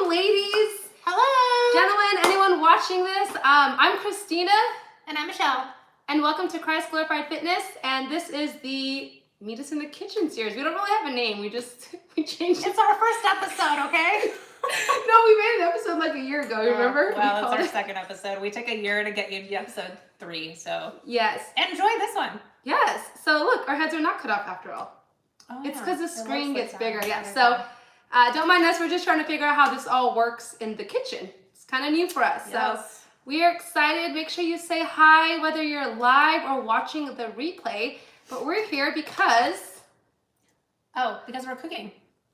ladies. Hello. Gentlemen, anyone watching this? I'm Cristina. And I'm Michelle. And welcome to Christ Glorified Fitness. And this is the Meet Us in the Kitchen series. We don't really have a name. We changed it. It's our first episode, okay? No, we made an episode like a year ago, remember? Well, it's our second episode. We took a year to get you to episode 3, so. Yes. Enjoy this one. Yes. So look, our heads are not cut off after all. Oh, it's yeah. because the screen gets bigger. Yeah. Okay. So don't mind us. We're just trying to figure out how this all works in the kitchen. It's kind of new for us. Yes. So we are excited. Make sure you say hi, whether you're live or watching the replay. But we're here because... Oh, because we're cooking.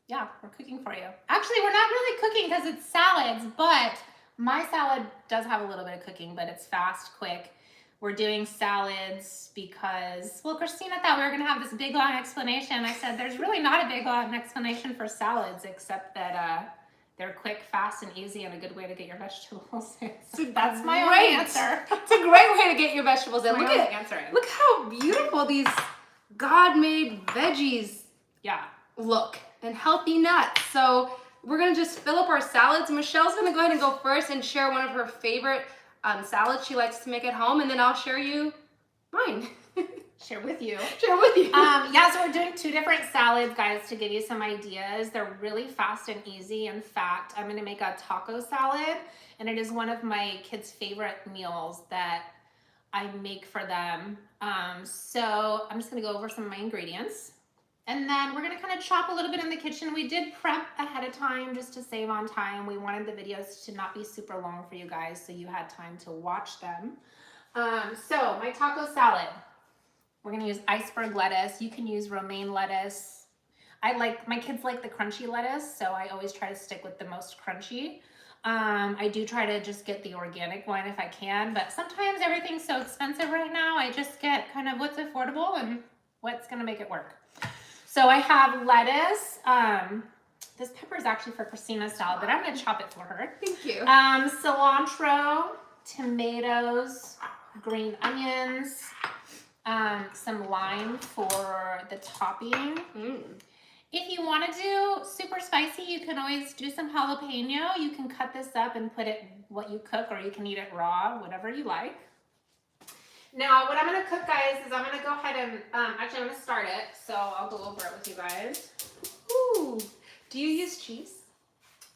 Yeah, we're cooking for you. Actually, we're not really cooking because it's salads, but my salad does have a little bit of cooking, but it's fast, quick. We're doing salads because, well, Cristina thought we were going to have this big, long explanation. I said, there's really not a big, long explanation for salads, except that they're quick, fast, and easy, and a good way to get your vegetables. That's my only answer. It's a great way to get your vegetables in. Answering. Look how beautiful these God-made veggies look, and healthy nuts. So we're going to just fill up our salads. Michelle's going to go ahead and go first and share one of her favorite salads she likes to make at home, and then I'll share you mine. Share with you. Share with you. Yeah, so we're doing 2 different salads, guys, to give you some ideas. They're really fast and easy. In fact, I'm going to make a taco salad, and it is one of my kids' favorite meals that I make for them. So I'm just going to go over some of my ingredients. And then we're going to kind of chop a little bit in the kitchen. We did prep ahead of time just to save on time. We wanted the videos to not be super long for you guys, so you had time to watch them. So my taco salad, we're going to use iceberg lettuce. You can use romaine lettuce. My kids like the crunchy lettuce, so I always try to stick with the most crunchy. I do try to just get the organic one if I can, but sometimes everything's so expensive right now. I just get kind of what's affordable and what's going to make it work. So I have lettuce. This pepper is actually for Christina's salad, but I'm going to chop it for her. Thank you. Cilantro, tomatoes, green onions, some lime for the topping. If you want to do super spicy, you can always do some jalapeno. You can cut this up and put it what you cook, or you can eat it raw, whatever you like. Now, what I'm going to cook, guys, is I'm going to go ahead and, actually, I'm going to start it, so I'll go over it with you guys. Ooh. Do you use cheese?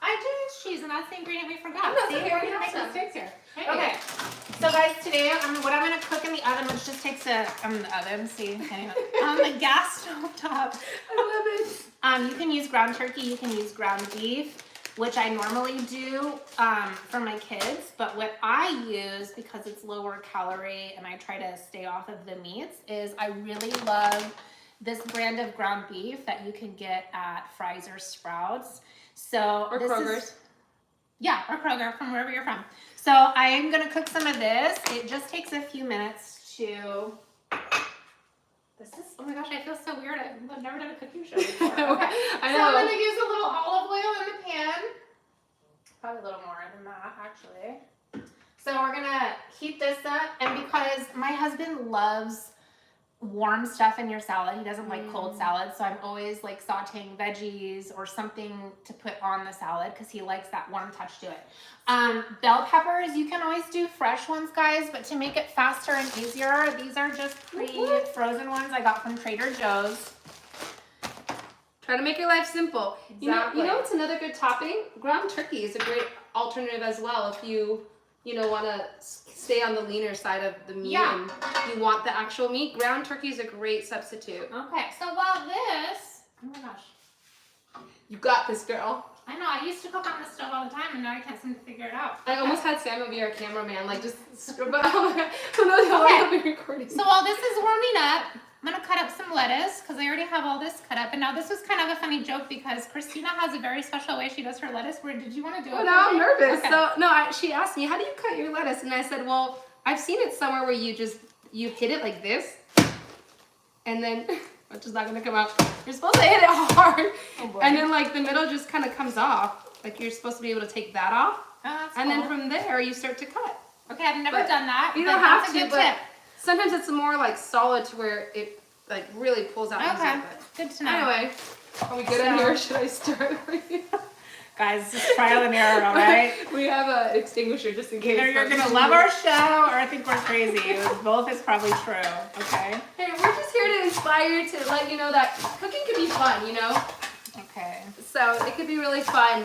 I do use cheese, and that's the ingredient we forgot. No, see, okay, we're going to make mistakes here. Okay, so guys, today, what I'm going to cook in the oven, which just takes the oven, see, anyway, on the gas stove top. I love it. You can use ground turkey, you can use ground beef, which I normally do for my kids, but what I use, because it's lower calorie and I try to stay off of the meats, is I really love this brand of ground beef that you can get at Fry's or Sprouts. So or Kroger's. Yeah, or Kroger, from wherever you're from. So I am gonna cook some of this. It just takes a few minutes to... oh my gosh, I feel so weird. I've never done a cooking show before. Okay. I know. So I'm going to use a little olive oil in the pan. Probably a little more than that, actually. So we're going to heat this up. And because my husband loves warm stuff in your salad, he doesn't like cold salad. So I'm always like sauteing veggies or something to put on the salad because he likes that warm touch to it. Bell peppers, you can always do fresh ones, guys, but to make it faster and easier, these are just pre-frozen ones I got from Trader Joe's. Try to make your life simple. Exactly. You know what's another good topping? Ground turkey is a great alternative as well if you want to stay on the leaner side of the meat and you want the actual meat. Ground turkey is a great substitute. Okay, so while this, oh my gosh. You got this, girl. I know, I used to cook on the stove all the time and now I can't seem to figure it out. I almost had Samuel be our cameraman, like just scrub out. Who knows how long I'll be recording. So while this is warming up, I'm going to cut up some lettuce because I already have all this cut up. And now this was kind of a funny joke because Cristina has a very special way she does her lettuce. Did you want to do it? Oh, now I'm nervous. Okay. So, no, she asked me, how do you cut your lettuce? And I said, well, I've seen it somewhere where you hit it like this. And then, which is not going to come out. You're supposed to hit it hard. Oh, boy. And then like the middle just kind of comes off. Like you're supposed to be able to take that off. Oh, that's and cool. then from there, you start to cut. Okay, I've never done that. You don't have to, but sometimes it's more like solid to where it like really pulls out. Okay, easier, good to know. Anyway, are we good in here or should I start? Guys, just trial and error, all right? We have an extinguisher just in case. Either you're gonna love our show or I think we're crazy. Both is probably true, okay? Hey, we're just here to inspire you, to let you know that cooking can be fun, you know? Okay. So it could be really fun.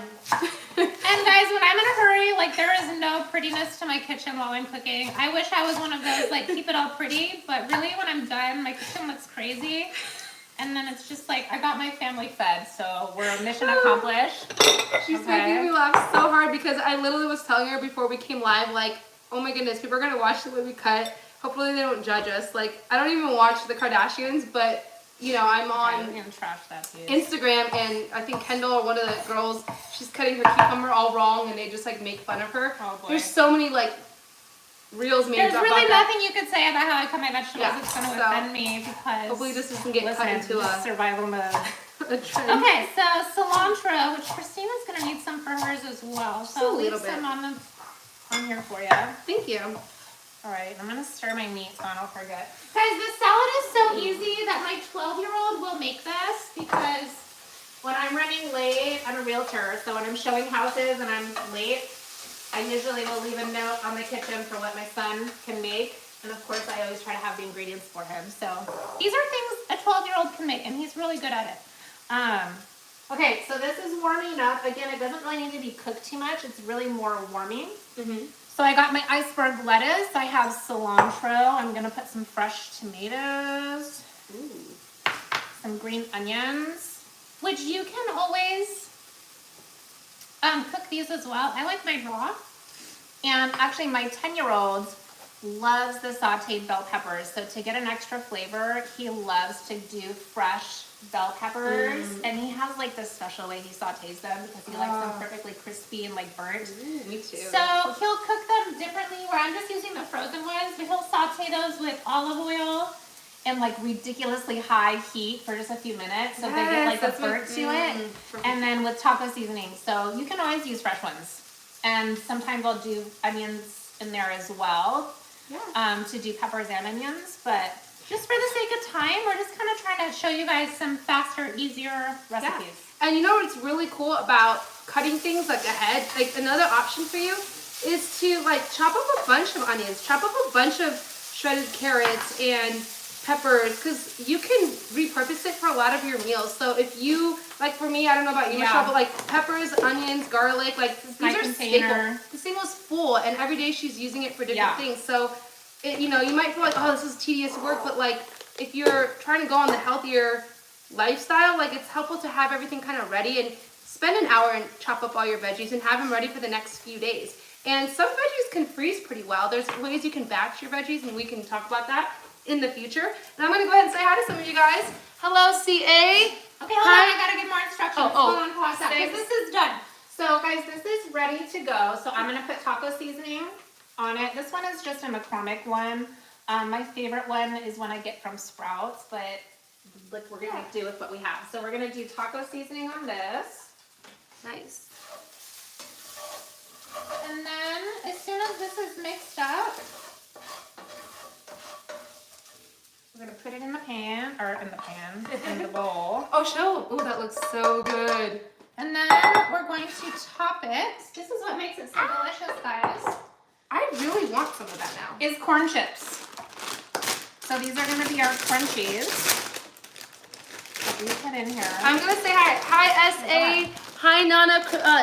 And guys, when I'm in a hurry, like there is no prettiness to my kitchen while I'm cooking. I wish I was one of those, like, keep it all pretty, but really when I'm done, my kitchen looks crazy. And then it's just like, I got my family fed, so we're mission accomplished. She's making me laugh so hard because I literally was telling her before we came live, like, oh my goodness, people are gonna watch the way we cut. Hopefully they don't judge us. Like, I don't even watch the Kardashians, but you know, I'm on Instagram, and I think Kendall or one of the girls, she's cutting her cucumber all wrong, and they just like make fun of her. Oh boy. There's so many like reels made. There's really nothing you could say about how I cut my vegetables. Yeah, It's going to offend me because hopefully this doesn't get cut into a survival mode. a trend. Okay, so cilantro, which Christina's going to need some for hers as well. So I'll leave some on here for you. Thank you. All right, I'm going to stir my meat so I don't forget. Guys, this salad is so easy that my 12-year-old will make this because when I'm running late, I'm a realtor, so when I'm showing houses and I'm late, I usually will leave a note on the kitchen for what my son can make. And of course, I always try to have the ingredients for him. So these are things a 12-year-old can make, and he's really good at it. Okay, so this is warming up. Again, it doesn't really need to be cooked too much. It's really more warming. So I got my iceberg lettuce. I have cilantro. I'm going to put some fresh tomatoes. Some green onions, which you can always cook these as well. I like mine raw. And actually my 10-year-old loves the sauteed bell peppers. So to get an extra flavor, he loves to do fresh bell peppers. And he has like this special way he sautés them because he likes them perfectly crispy and like burnt. Me too. So he'll cook them differently where I'm just using the frozen ones, but he'll saute those with olive oil and like ridiculously high heat for just a few minutes so they get like a burnt to it. And then with taco seasoning. So you can always use fresh ones. And sometimes I'll do onions in there as well to do peppers and onions. But just for the sake of time, we're just kind of trying to show you guys some faster, easier recipes. Yeah. And you know what's really cool about cutting things like ahead? Like another option for you is to like chop up a bunch of onions, chop up a bunch of shredded carrots and peppers, because you can repurpose it for a lot of your meals. So if you, like for me, I don't know about you, Michelle, but like peppers, onions, garlic, like these are staple. This thing was full, and every day she's using it for different things. So, you know, you might feel like, oh, this is tedious work, but like if you're trying to go on the healthier lifestyle, like it's helpful to have everything kind of ready and spend an hour and chop up all your veggies and have them ready for the next few days. And some veggies can freeze pretty well. There's ways you can batch your veggies, and we can talk about that in the future. And I'm going to go ahead and say hi to some of you guys. Hello, CA. Okay, hold on. I got to give more instructions. Hold on, pause that. Thanks. This is done. So, guys, this is ready to go. So, I'm going to put taco seasoning on it. This one is just a McCormick one. My favorite one is one I get from Sprouts, but like we're going to do with what we have. So, we're going to do taco seasoning on this. Nice. And then, as soon as this is mixed up, we're going to put it in the pan, in the bowl. Oh, show. Oh, that looks so good. And then we're going to top it. This is what makes it so delicious, guys. I really want some of that now. Is corn chips. So these are going to be our crunchies. We put in here. I'm going to say hi. Hi, SA. Hi,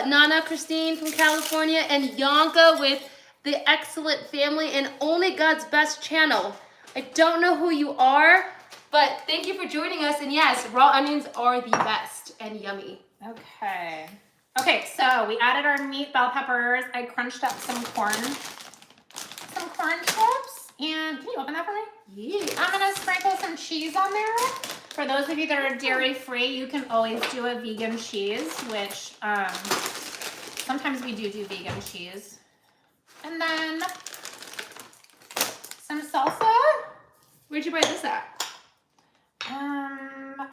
Nana Christine from California, and Yonka with the Excellent Family and Only God's Best channel. I don't know who you are, but thank you for joining us. And yes, raw onions are the best and yummy. Okay. Okay, so we added our meat bell peppers. I crunched up some corn chips. And can you open that for me? Yeah. I'm going to sprinkle some cheese on there. For those of you that are dairy-free, you can always do a vegan cheese, which sometimes we do vegan cheese. And then some salsa. Where'd you buy this at?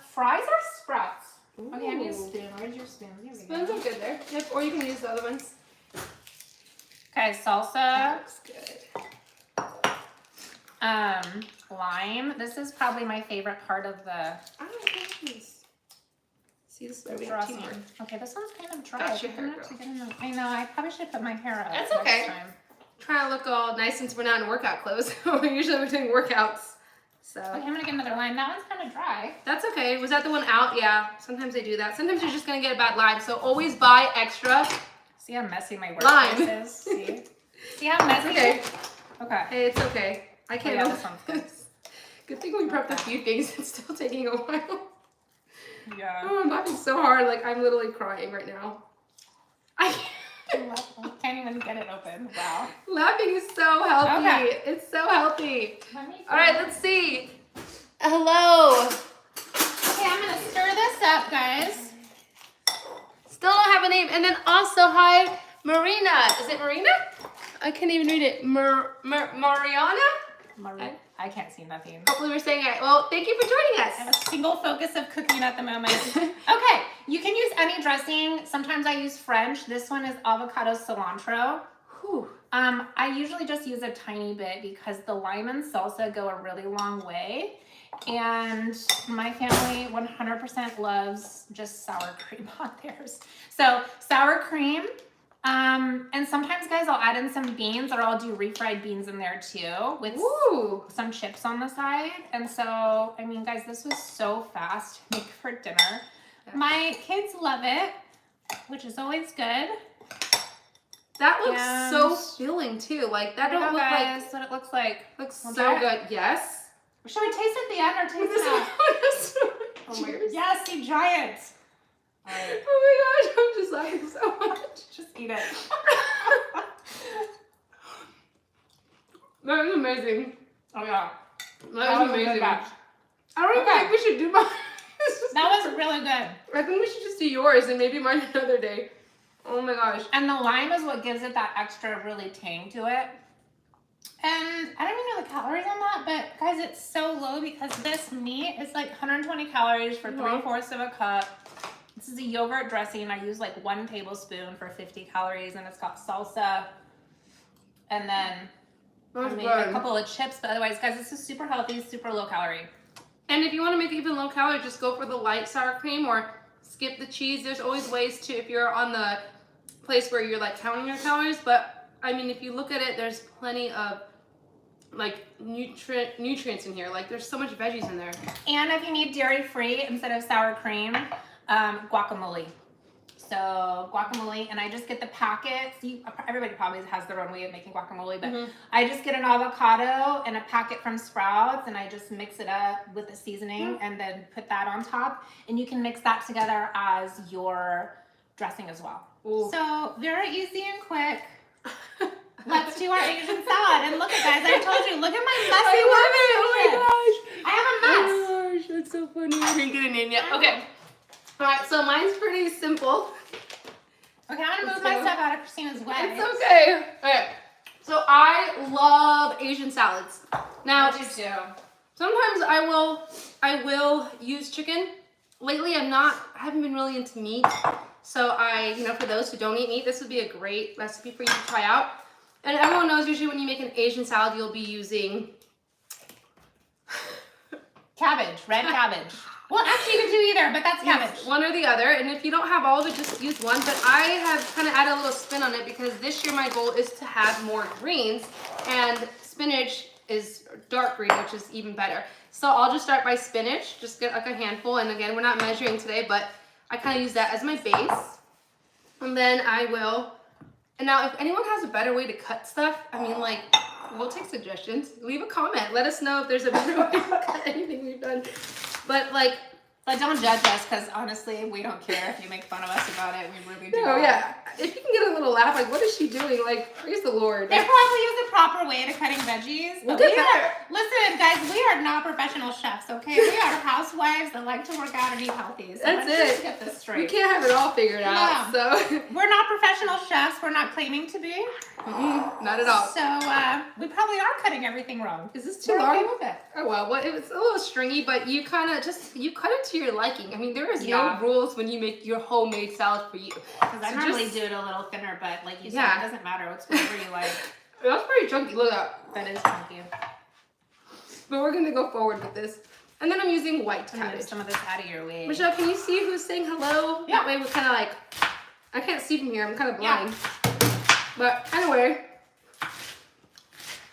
Fries or Sprouts? Ooh. Okay, I need a spoon. Where's your spoon? Here we Spoons are good there. Yep, or you can use the other ones. Okay, salsa. That looks good. Lime. This is probably my favorite part of the. I don't know. See, this is why we have Dressing. teamwork. Okay, this one's kind of dry. That's your I'm hair, not actually getting them. I know. I probably should put my hair up. That's next okay. time. Trying to look all nice since we're not in workout clothes. Usually we're doing workouts. So Okay, I'm gonna get another line. That one's kind of dry. that's okay. Was that the one out? Yeah. Sometimes they do that. Sometimes you're just gonna get a bad line. So always buy extra. See how messy my Lime. workspace is? See? See how messy? Okay. Okay. Hey, it's okay. I can't. yeah, help this one's good. Good thing we prepped a few things. It's still taking a while. Yeah. Oh, I'm laughing so hard. Like I'm literally crying right now. I can't even get it open. Wow. laughing is so healthy. Okay. It's so healthy. Let me All right, let's see. Hello. Okay, I'm gonna stir this up, guys. Still don't have a name. And then also, hi, Marina. Is it Marina? I can't even read it. Mariana? I can't see nothing. Hopefully we're saying it right. Well, thank you for joining I have a single focus of cooking at the moment. Okay, you can use any dressing. Sometimes I use French. This one is avocado cilantro. Whew. I usually just use a tiny bit because the lime and salsa go a really long way. And my family 100% loves just sour cream on theirs. So sour cream. And sometimes, guys, I'll add in some beans, or I'll do refried beans in there too with some chips on the side. And so, I mean, guys, this was so fast to make for dinner. Yeah. My kids love it, which is always good. That looks so filling too. Like that don't look like that's what it looks like. Looks so good. Yes. Should we taste at the end or taste it now? Oh my gosh. Yes, you giant. All right. Oh my gosh, I'm just laughing so much. Just eat it. That is amazing. Oh yeah. That is amazing. I don't even think we should do mine. That was really good. I think we should just do yours and maybe mine another day. Oh my gosh. And the lime is what gives it that extra really tang to it. And I don't even know the calories on that, but guys, it's so low because this meat is like 120 calories for 3/4 of a cup. This is a yogurt dressing. I use like 1 tablespoon for 50 calories, and it's got salsa and then a couple of chips. But otherwise, guys, this is super healthy, super low calorie. And if you want to make it even low calorie, just go for the light sour cream or skip the cheese. There's always ways to, if you're on the place where you're like counting your calories. But I mean, if you look at it, there's plenty of like nutrients in here. Like there's so much veggies in there. And if you need dairy free instead of sour cream, guacamole. So guacamole, and I just get the packets. Everybody probably has their own way of making guacamole, but I just get an avocado and a packet from Sprouts, and I just mix it up with the seasoning and then put that on top. And you can mix that together as your dressing as well. Ooh. So very easy and quick. Let's do our Asian salad. And look, guys, I told you, look at my messy workstation. I have a mess. Oh my gosh, that's so funny. I didn't get a name yet. Okay. All right, so mine's pretty simple. Okay, I'm gonna move my stuff out of Christina's way. It's okay. Okay, so I love Asian salads. Now, I do too. Sometimes I will use chicken. Lately, I haven't been really into meat. So for those who don't eat meat, this would be a great recipe for you to try out. And everyone knows usually when you make an Asian salad, you'll be using cabbage, red cabbage. Well, actually, you can do either, but that's cabbage. Yes, one or the other. And if you don't have all of it, just use one. But I have kind of added a little spin on it because this year my goal is to have more greens. And spinach is dark green, which is even better. So I'll just start by spinach. Just get like a handful. And again, we're not measuring today, but I kind of use that as my base. And then and now if anyone has a better way to cut stuff, I mean, like, we'll take suggestions. Leave a comment. Let us know if there's a better way to cut anything we've done. But don't judge us, because honestly, we don't care if you make fun of us about it. We really do. No, yeah. If you can get a little laugh, like, what is she doing? Like, praise the Lord. There probably is a proper way to cutting veggies. We'll get better. Listen, guys, we are not professional chefs, okay? We are housewives that like to work out and eat healthy. So that's let's it. Just get this straight. We can't have it all figured out. No. So we're not professional chefs. We're not claiming to be. Not at all. So we probably are cutting everything wrong. Is this too long? Okay with it. Oh well, it was a little stringy, but you kind of you cut it to your liking. I mean, there is no rules when you make your homemade salad for you. Because I normally do it a little thinner, but like you said, it doesn't matter. It's whatever you like. That's pretty chunky. Look at that. That is chunky. But we're gonna go forward with this. And then I'm using white I'm gonna cabbage. move some of this out of your way. Michelle, can you see who's saying hello? Yeah. That way we're kind of like, I can't see from here. I'm kind of blind. But anyway,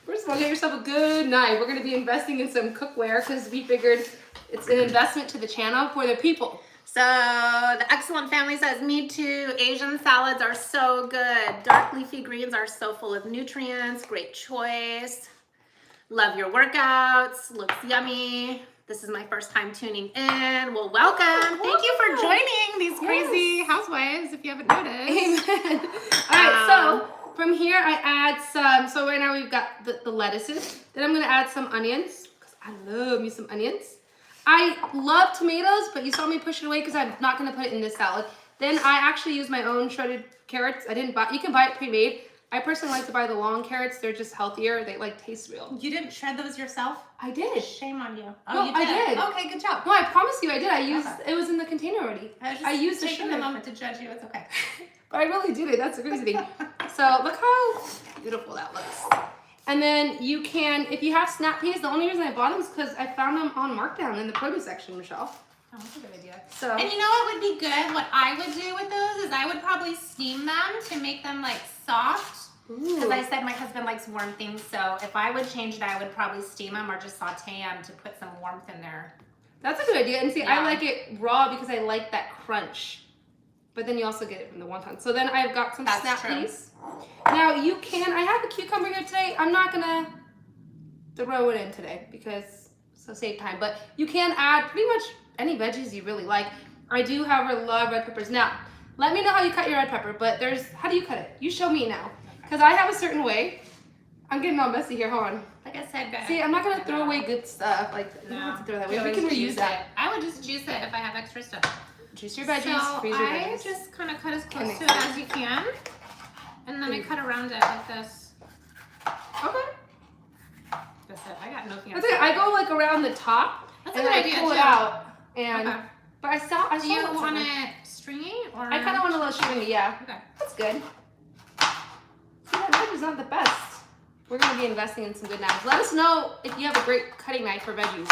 first of all, get yourself a good knife. We're going to be investing in some cookware because we figured it's an investment to the channel for the people. So the Excellent Family says, me too. Asian salads are so good. Dark leafy greens are so full of nutrients. Great choice. Love your workouts. Looks yummy. This is my first time tuning in. Well, welcome. Thank you for joining these crazy housewives, if you haven't noticed. Amen. All right, so from here I add some, so right now we've got the lettuces. Then I'm going to add some onions because I love me some onions. I love tomatoes, but you saw me push it away because I'm not going to put it in this salad. Then I actually use my own shredded carrots. I didn't buy, you can buy it pre-made. I personally like to buy the long carrots. They're just healthier. They like taste real. You didn't shred those yourself? I did. Shame on you. Oh, No, you did? I did. Okay, good job. No, I promise you I did. I used, it was in the container already. I used the taking sugar. a moment to judge you. It's okay. But I really did it. That's the crazy thing. So look how beautiful that looks. And then you can, if you have snap peas, the only reason I bought them is because I found them on markdown in the produce section, Michelle. Oh, that's a good idea. So, And you know what would be good? What I would do with those is I would probably steam them to make them like soft. Because I said my husband likes warm things, so if I would change it, I would probably steam them or just saute them to put some warmth in there. that's a good idea. And see, Yeah. I like it raw because I like that crunch. But then you also get it from the wonton. So then I've got some That's snap true. peas. Now you can, I have a cucumber here today. I'm not gonna throw it in today because, so save time. But you can add pretty much any veggies you really like. I do, however, love red peppers. Now, let me know how you cut your red pepper, but how do you cut it? You show me now. Because I have a certain way. I'm getting all messy here, hold on. Like I said, guys. See, I'm not gonna throw away good stuff. Like, you don't have to throw that away. We can reuse that. I would just juice it if I have extra stuff. Juice your veggies, So freeze your I veggies. just kind of cut as Can close I- to it as you can. And then I cut around it like this. Okay. That's it. I got no fancy. That's okay. I go like around the top That's a and good then idea, I pull it too. out. And Okay. but I saw Do you that want somewhere. it stringy or? I kind of want a little stringy, yeah. Okay. That's good. See, that knife is not the best. We're gonna be investing in some good knives. Let us know if you have a great cutting knife for veggies.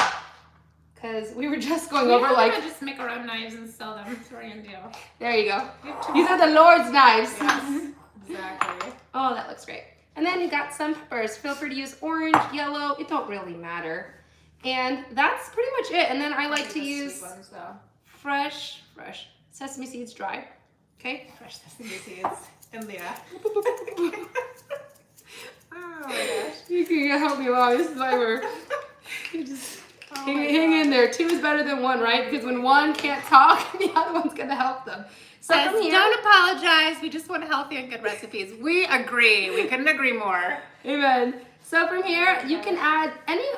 Cause we were just going over like, just make our own knives and sell them. That's what we're gonna do. there you go. These are the Lord's knives. Yes, exactly. Oh, that looks great. And then you got some peppers. Feel free to use orange, yellow. It don't really matter. And that's pretty much it. And then I like to use ones, though. fresh sesame seeds dry. Okay? Fresh sesame seeds and Leah. Oh my gosh. You can help me along. This is why we're you just hang in there. Two is better than one, right? Because when one can't talk, the other one's gonna help them. So Guys, from here, don't apologize. We just want healthy and good recipes. We agree. We couldn't agree more. amen. So from here, you can add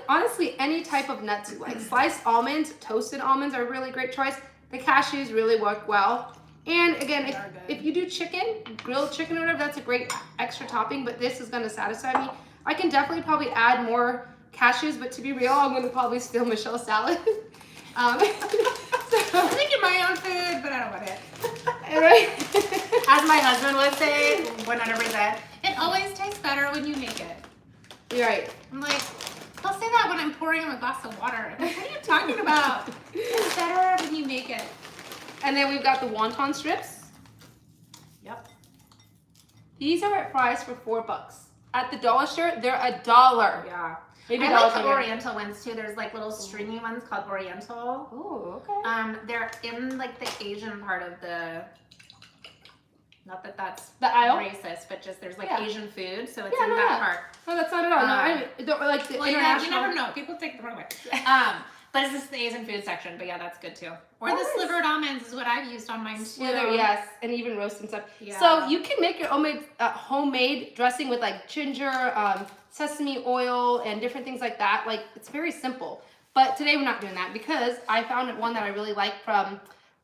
honestly, any type of nuts you like. Sliced almonds, toasted almonds are a really great choice. The cashews really work well. And again, if you do chicken, grilled chicken or whatever, that's a great extra topping, but this is gonna satisfy me. I can definitely probably add more cashews, but to be real, I'm gonna probably steal Michelle's salad. I'm making my own food, but I don't want it. Right? As my husband would say, 100%, it always tastes better when you make it. You're right. I'm like, I'll say that when I'm pouring him a glass of water. I'm like, what are you talking about? It's better when you make it. And then we've got the wonton strips. Yep. These are at price for $4. At the dollar store, they're $1. Yeah. Maybe I like the $1.20. Oriental ones too. There's like little stringy ones called Oriental. Oh, okay. They're in like the Asian part of the. Not that that's The aisle? racist, but just there's like Yeah. Asian food, so it's Yeah, in no, that no. part. No, that's not at all. No, I don't like the Well, yeah, international. you never know. People take it the wrong way. But it's just the Asian food section. But yeah, that's good too. Or the Nice. slivered almonds is what I've used on mine too. Slither, yes, and even roast and stuff. Yeah. So you can make your homemade dressing with like ginger, sesame oil, and different things like that. Like, it's very simple. But today we're not doing that because I found one that I really like from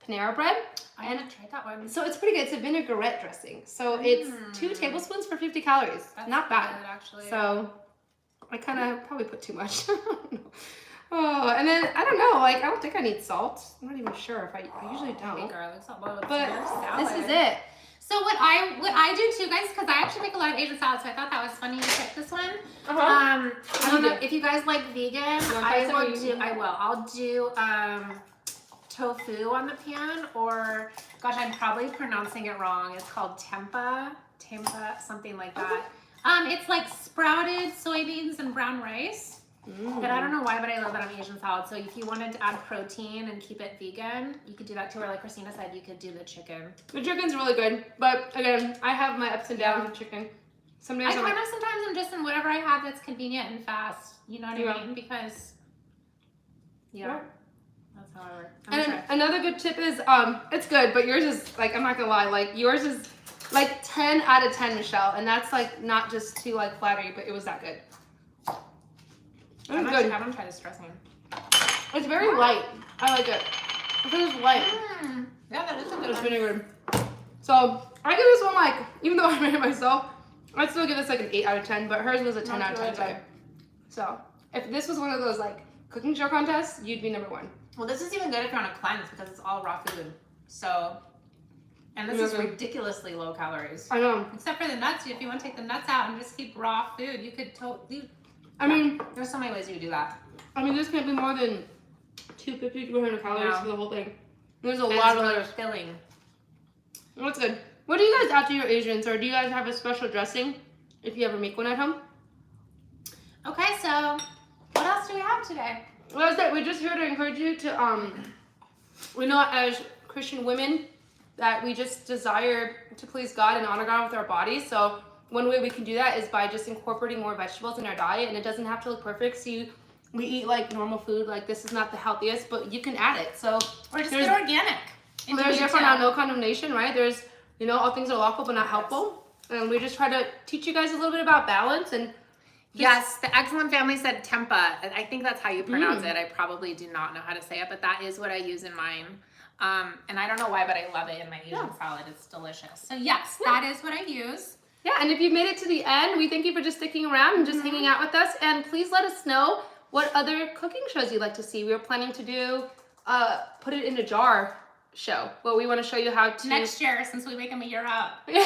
Panera Bread. I haven't tried that one. So it's pretty good. It's a vinaigrette dressing. So it's 2 tablespoons for 50 calories. That's not bad. good, actually. So I kind of probably put too much. Oh, and then I don't know. Like, I don't think I need salt. I'm not even sure if I usually Hey, don't. garlic salt. Well, it's But your salad. this is it. So what I do too, guys, because I actually make a lot of Asian salads, so I thought that was funny to pick this one. I don't know if you guys like vegan. I'll do tofu on the pan, or gosh, I'm probably pronouncing it wrong. It's called tempeh, something like that. It's like sprouted soybeans and brown rice. But I don't know why, but I love it on Asian salad. So if you wanted to add protein and keep it vegan, you could do that too. Or like Cristina said, you could do the chicken. The chicken's really good, but again, I have my ups and downs with chicken. Sometimes I'm just in whatever I have that's convenient and fast. You know what I mean? Because that's how I work. And another good tip is, it's good, but yours is like, I'm not gonna lie, like yours is like 10 out of 10, Michelle, and that's like not just to like flatter you, but it was that good. I'm gonna try this dressing. It's very light. I like it. It's light. Yeah, that is a good It's one. really good. So I give this one like, even though I made it myself, I'd still give this like an 8 out of 10, but hers was a 10 out of 10 today. So if this was one of those like cooking show contests, you'd be #1. Well, this is even good if you're on a cleanse because it's all raw food. So, and this is ridiculously low calories. I know. Except for the nuts. If you want to take the nuts out and just keep raw food, you could totally. I mean, there's so many ways you could do that. I mean, this can't be more than 250 to 300 calories for the whole thing. There's a and lot of really letters. filling. That's good. What do you guys add to your Asians, or do you guys have a special dressing if you ever make one at home? Okay, so what else do we have today? Well, that's it. We're just here to encourage you to, we know as Christian women that we just desire to please God and honor God with our bodies. So one way we can do that is by just incorporating more vegetables in our diet, and it doesn't have to look perfect. So we eat like normal food, like this is not the healthiest, but you can add it. So or just get organic. There's therefore now no condemnation, right? There's, you know, all things are lawful but not helpful. And we just try to teach you guys a little bit about balance and yes, the Excellent Family said tempeh. I think that's how you pronounce it. I probably do not know how to say it, but that is what I use in mine. And I don't know why, but I love it in my Asian salad. It's delicious. So yes, that is what I use. Yeah, and if you've made it to the end, we thank you for just sticking around and just hanging out with us. And please let us know what other cooking shows you'd like to see. We were planning to do put it in a jar show, but we want to show you how to next year, since we make them a year out. We're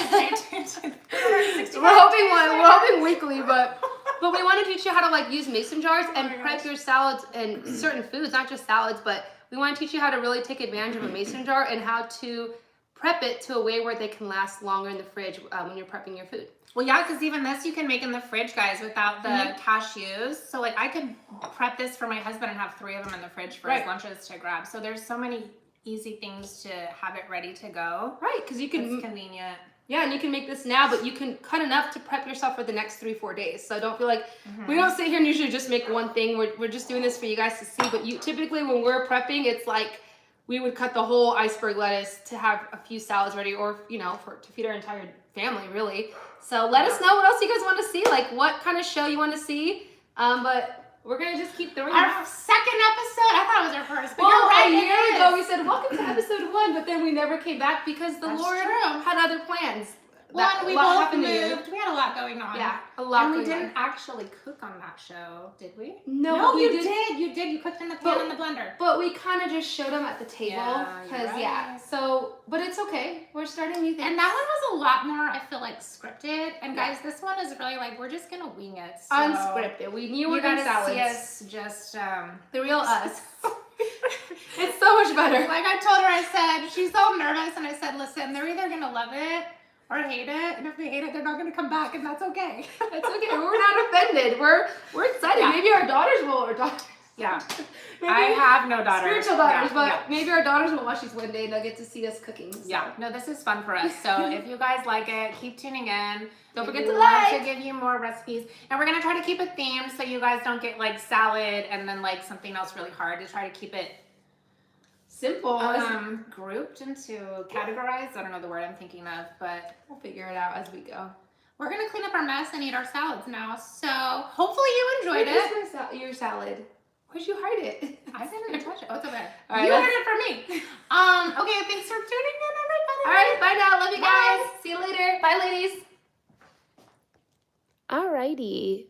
hoping weekly, but we want to teach you how to like use mason jars and prep your salads and certain foods, not just salads, but we want to teach you how to really take advantage of a mason jar and how to prep it to a way where they can last longer in the fridge when you're prepping your food. Well, yeah, because even this you can make in the fridge, guys, without the cashews. So like I could prep this for my husband and have 3 of them in the fridge for his lunches to grab. So there's so many easy things to have it ready to go. Right, because you can. It's convenient. Yeah, and you can make this now, but you can cut enough to prep yourself for the next 3-4 days. So don't feel like we don't sit here and usually just make one thing. We're just doing this for you guys to see. But typically when we're prepping, it's like we would cut the whole iceberg lettuce to have a few salads ready, or you know, to feed our entire family really. So let us know what else you guys want to see, like what kind of show you want to see. But we're gonna just keep throwing our second episode. I thought it was our first, but well, you're right. A year ago we said welcome to episode 1, but then we never came back because the Lord had other plans. Well, and we both moved. We had a lot going on. Yeah, a lot. And we didn't actually cook on that show, did we? No, you did. You did. You cooked in the pan and the blender. But we kind of just showed them at the table because So, but it's okay. We're starting new things. And that one was a lot more, I feel like, scripted. And guys, this one is really like we're just gonna wing it. So unscripted. We knew we were gonna see us just the real us. It's so much better. Like I told her, I said she's all nervous, and I said, listen, they're either gonna love it or hate it, and if they hate it, they're not gonna come back, and that's okay. That's okay. We're not offended. We're excited. Yeah. Maybe our daughters will. Yeah. I have no daughters. Spiritual daughters, but maybe our daughters will watch these one day and they'll get to see us cooking. So. Yeah. No, this is fun for us. So if you guys like it, keep tuning in. Don't forget to like. To give you more recipes, and we're gonna try to keep a theme so you guys don't get like salad and then like something else really hard. To try to keep it simple. Grouped into categorized. I don't know the word I'm thinking of, but we'll figure it out as we go. We're gonna clean up our mess and eat our salads now. So hopefully you enjoyed it. Your salad. Where'd you hide it? I didn't touch it. Oh, it's over there. All right, you heard it from me. Okay, thanks for tuning in, everybody. All right, bye now. Love you guys. See you later. Bye, ladies. Alrighty.